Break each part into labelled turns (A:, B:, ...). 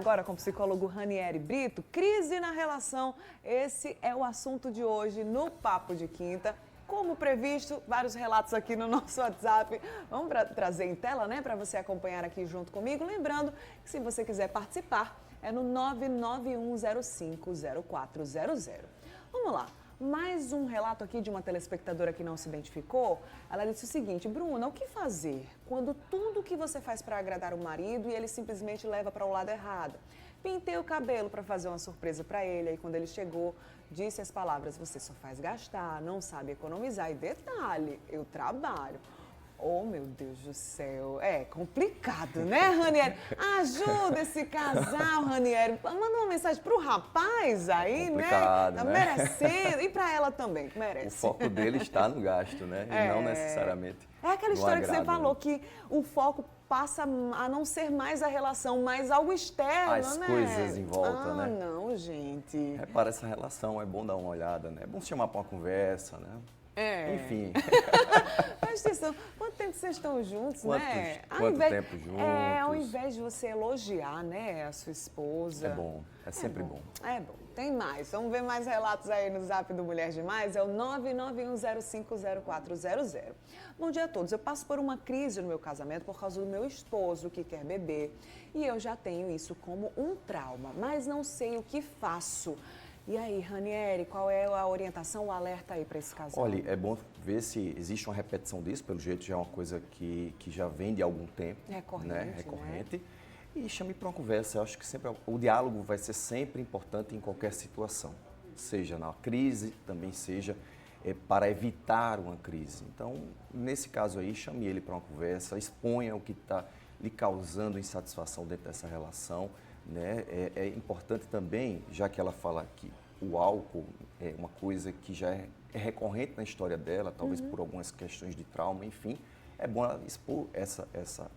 A: Agora com o psicólogo Ranieri Brito, crise na relação. Esse é o assunto de hoje no Papo de Quinta. Como previsto, vários relatos aqui no nosso WhatsApp. Vamos trazer em tela, né, para você acompanhar aqui junto comigo. Lembrando que se você quiser participar, é no 991050400. Vamos lá. Mais um relato aqui de uma telespectadora que não se identificou. Ela disse o seguinte: Bruna, o que fazer quando tudo que você faz para agradar o marido e ele simplesmente leva para o lado errado? Pintei o cabelo para fazer uma surpresa para ele, aí quando ele chegou, disse as palavras: você só faz gastar, não sabe economizar. E detalhe, eu trabalho. Oh, meu Deus do céu, é complicado, né, Ranieri? Ajuda esse casal, Ranieri. Manda uma mensagem pro rapaz aí,
B: complicado,
A: né? Tá
B: né?
A: merecendo. E pra ela também, que merece.
B: O foco dele está no gasto, né? E não necessariamente
A: É aquela
B: no
A: história que você
B: agrado,
A: falou,
B: né?
A: que o foco passa a não ser mais a relação, mas algo externo,
B: As
A: né?
B: coisas em volta,
A: Ah,
B: né?
A: não, gente.
B: Repara essa relação, é bom dar uma olhada, né? É bom se chamar para uma conversa, né?
A: É.
B: Enfim,
A: Presta atenção, quanto tempo vocês estão juntos, né?
B: quanto tempo juntos?
A: Ao invés de você elogiar, né, a sua esposa.
B: É bom, é sempre bom.
A: É bom. Tem mais. Vamos ver mais relatos aí no zap do Mulher Demais. É o 991050400. Bom dia a todos. Eu passo por uma crise no meu casamento por causa do meu esposo que quer beber. E eu já tenho isso como um trauma, mas não sei o que faço. E aí, Ranieri, qual é a orientação, o alerta aí para esse casal?
B: Olha, é bom ver se existe uma repetição disso, pelo jeito já é uma coisa que já vem de algum tempo.
A: Recorrente,
B: né? Recorrente. E chame para uma conversa. Eu acho que sempre o diálogo vai ser sempre importante em qualquer situação. Seja na crise, também seja para evitar uma crise. Então, nesse caso aí, chame ele para uma conversa, exponha o que está lhe causando insatisfação dentro dessa relação. Né? É importante também, já que ela fala que o álcool é uma coisa que já é recorrente na história dela, talvez por algumas questões de trauma, enfim, é bom ela expor essa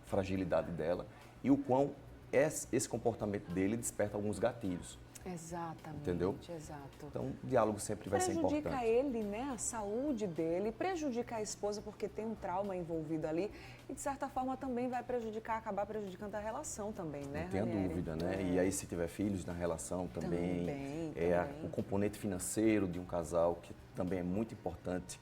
B: fragilidade dela e o quão esse comportamento dele desperta alguns gatilhos.
A: Exatamente,
B: entendeu?
A: Exato.
B: Então, o diálogo sempre vai ser importante.
A: Prejudica ele, né, a saúde dele, prejudica a esposa porque tem um trauma envolvido ali e, de certa forma, também vai acabar prejudicando a relação também, né,
B: Não tenha
A: Ranieri?
B: dúvida, né? E aí, se tiver filhos na relação também,
A: Também.
B: o componente financeiro de um casal, que também é muito importante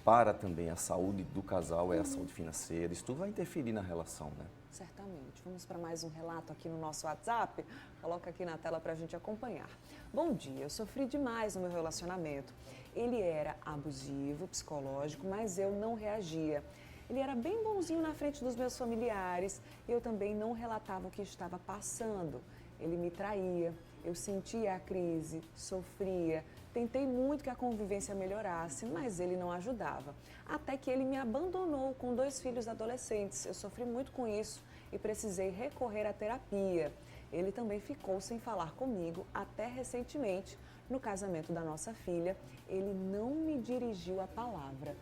B: para também a saúde do casal, é a saúde financeira. Isso tudo vai interferir na relação, né?
A: Certamente. Vamos para mais um relato aqui no nosso WhatsApp. Coloca aqui na tela para a gente acompanhar. Bom dia, eu sofri demais no meu relacionamento. Ele era abusivo, psicológico, mas eu não reagia. Ele era bem bonzinho na frente dos meus familiares e eu também não relatava o que estava passando. Ele me traía, eu sentia a crise, sofria. Tentei muito que a convivência melhorasse, mas ele não ajudava. Até que ele me abandonou com 2 filhos adolescentes. Eu sofri muito com isso e precisei recorrer à terapia. Ele também ficou sem falar comigo até recentemente. No casamento da nossa filha, ele não me dirigiu a palavra.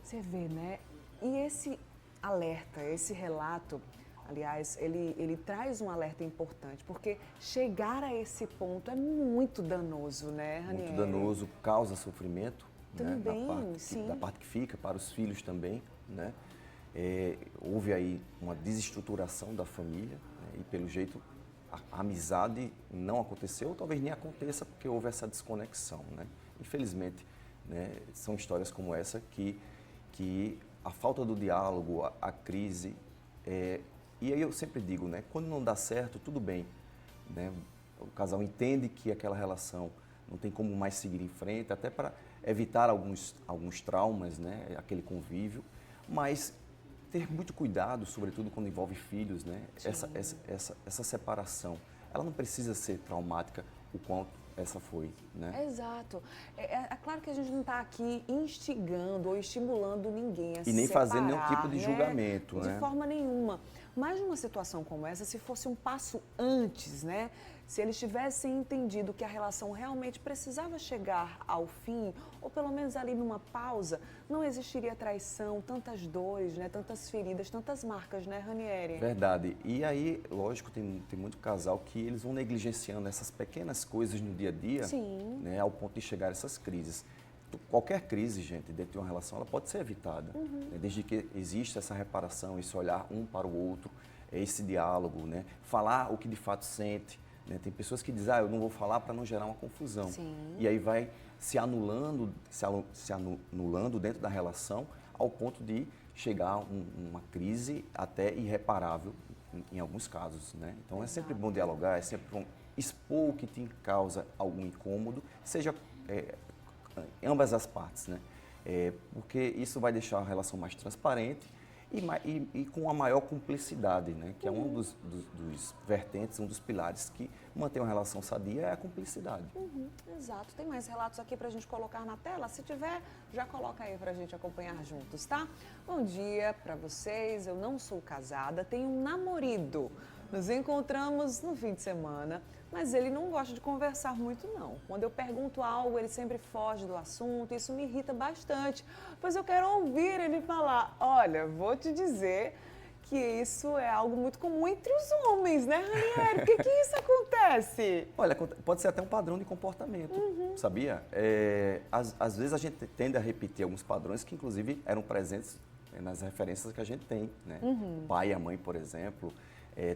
A: Você vê, né? E esse alerta, esse relato, aliás, ele traz um alerta importante, porque chegar a esse ponto é muito danoso, né, Ranieri?
B: Muito danoso, causa sofrimento.
A: Também,
B: né?
A: sim.
B: Da parte que fica, para os filhos também. Né? Houve aí uma desestruturação da família, né? E pelo jeito a amizade não aconteceu, ou talvez nem aconteça porque houve essa desconexão. Né? Infelizmente, né? São histórias como essa que a falta do diálogo, a crise, e aí eu sempre digo, né? Quando não dá certo, tudo bem. Né? O casal entende que aquela relação não tem como mais seguir em frente, até para evitar alguns traumas, né? Aquele convívio, mas ter muito cuidado, sobretudo quando envolve filhos, né? Essa separação, ela não precisa ser traumática o quanto essa foi, né?
A: Exato. É claro que a gente não está aqui instigando ou estimulando ninguém a se
B: E nem
A: separar,
B: fazendo nenhum tipo de
A: né?
B: julgamento,
A: De
B: né?
A: forma nenhuma. Mas numa situação como essa, se fosse um passo antes, né? Se eles tivessem entendido que a relação realmente precisava chegar ao fim, ou pelo menos ali numa pausa, não existiria traição, tantas dores, né? Tantas feridas, tantas marcas, né, Ranieri?
B: Verdade. E aí, lógico, tem muito casal que eles vão negligenciando essas pequenas coisas no dia a dia,
A: Sim.
B: né, ao ponto de chegar a essas crises. Qualquer crise, gente, dentro de uma relação, ela pode ser evitada, né, desde que exista essa reparação, esse olhar um para o outro, esse diálogo, né? Falar o que de fato sente, né? Tem pessoas que dizem, eu não vou falar para não gerar uma confusão.
A: Sim.
B: E aí vai se anulando dentro da relação ao ponto de chegar a uma crise até irreparável em alguns casos, né? Então é sempre bom dialogar, é sempre bom expor o que te causa algum incômodo, seja ambas as partes, né? Porque isso vai deixar a relação mais transparente e com a maior cumplicidade, né? Que é um dos vertentes, um dos pilares que mantém uma relação sadia é a cumplicidade.
A: Exato. Tem mais relatos aqui para a gente colocar na tela? Se tiver, já coloca aí para a gente acompanhar juntos, tá? Bom dia para vocês. Eu não sou casada, tenho um namorado. Nos encontramos no fim de semana, mas ele não gosta de conversar muito, não. Quando eu pergunto algo, ele sempre foge do assunto. Isso me irrita bastante, pois eu quero ouvir ele falar. Olha, vou te dizer que isso é algo muito comum entre os homens, né, Ranieri? Por que isso acontece?
B: Olha, pode ser até um padrão de comportamento, sabia? Às vezes a gente tende a repetir alguns padrões que, inclusive, eram presentes nas referências que a gente tem, né? O pai e a mãe, por exemplo.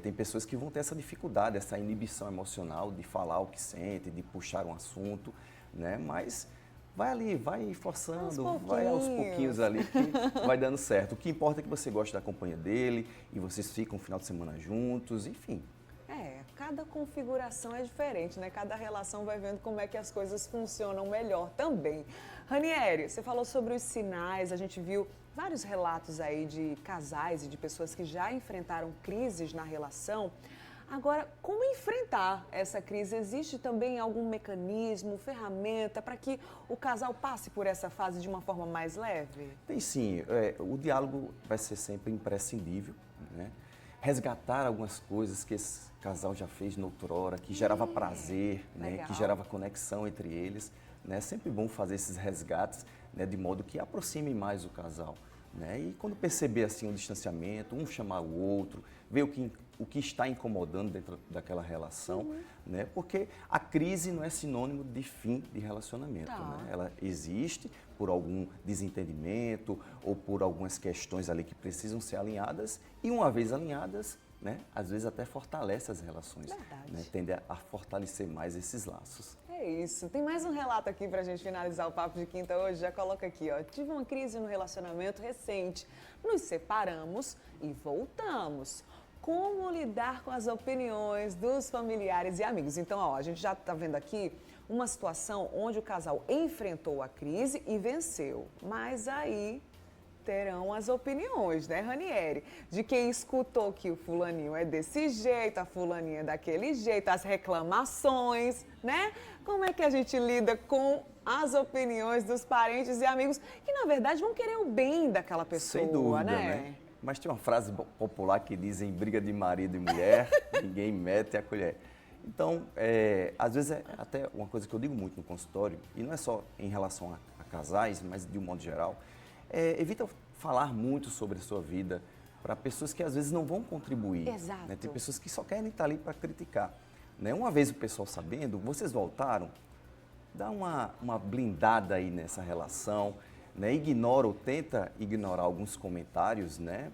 B: Tem pessoas que vão ter essa dificuldade, essa inibição emocional de falar o que sente, de puxar um assunto, né? Mas vai ali, vai forçando, vai aos pouquinhos ali que vai dando certo. O que importa é que você goste da companhia dele e vocês ficam um final de semana juntos, enfim.
A: Cada configuração é diferente, né? Cada relação vai vendo como é que as coisas funcionam melhor também. Ranieri, você falou sobre os sinais, a gente viu vários relatos aí de casais e de pessoas que já enfrentaram crises na relação. Agora, como enfrentar essa crise? Existe também algum mecanismo, ferramenta para que o casal passe por essa fase de uma forma mais leve?
B: Tem sim, o diálogo vai ser sempre imprescindível, né? Resgatar algumas coisas que esse casal já fez noutrora, que gerava prazer, né? Que gerava conexão entre eles. É sempre bom fazer esses resgates, né? De modo que aproxime mais o casal. Né? E quando perceber assim um distanciamento, um chamar o outro, ver o que está incomodando dentro daquela relação, né? Porque a crise não é sinônimo de fim de relacionamento. Né? Ela existe por algum desentendimento ou por algumas questões ali que precisam ser alinhadas e uma vez alinhadas, né? Às vezes até fortalece as relações, né? Tende a fortalecer mais esses laços.
A: É isso. Tem mais um relato aqui pra gente finalizar o Papo de Quinta hoje. Já coloca aqui, ó. Tive uma crise no relacionamento recente. Nos separamos e voltamos. Como lidar com as opiniões dos familiares e amigos? Então, ó, a gente já tá vendo aqui uma situação onde o casal enfrentou a crise e venceu. Mas aí terão as opiniões, né, Ranieri? De quem escutou que o fulaninho é desse jeito, a fulaninha é daquele jeito, as reclamações, né? Como é que a gente lida com as opiniões dos parentes e amigos que, na verdade, vão querer o bem daquela pessoa,
B: sem dúvida,
A: né?
B: Mas tem uma frase popular que diz em briga de marido e mulher, ninguém mete a colher. Então, às vezes é até uma coisa que eu digo muito no consultório, e não é só em relação a casais, mas de um modo geral, evita falar muito sobre a sua vida para pessoas que às vezes não vão contribuir.
A: Exato.
B: Né? Tem pessoas que só querem estar ali para criticar. Né? Uma vez o pessoal sabendo, vocês voltaram, dá uma blindada aí nessa relação, né? Ignora ou tenta ignorar alguns comentários, né?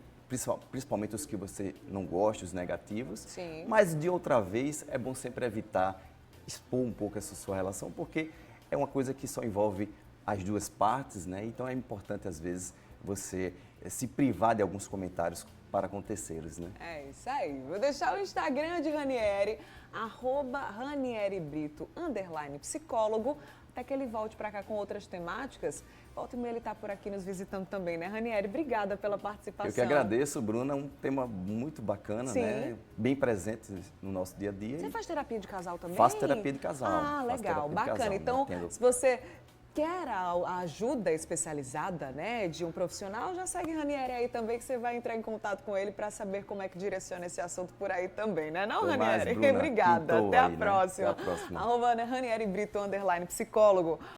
B: Principalmente os que você não gosta, os negativos.
A: Sim.
B: Mas de outra vez é bom sempre evitar expor um pouco essa sua relação, porque é uma coisa que só envolve as duas partes, né? Então é importante às vezes você se privar de alguns comentários para com terceiros, né?
A: É isso aí. Vou deixar o Instagram de Ranieri, @RanieriBrito, _psicólogo, até que ele volte para cá com outras temáticas. Volta e meia ele está por aqui nos visitando também, né, Ranieri? Obrigada pela participação.
B: Eu que agradeço, Bruna. É um tema muito bacana, né? Bem presente no nosso dia a dia.
A: Você faz terapia de casal também?
B: Faço terapia de casal.
A: Ah, legal, bacana. Então, se você quer a ajuda especializada, né, de um profissional, já segue Ranieri aí também, que você vai entrar em contato com ele para saber como é que direciona esse assunto por aí também, né? Não, Ranieri? Obrigada. Até a próxima.
B: Até a próxima.
A: @RanieriBrito, _psicólogo.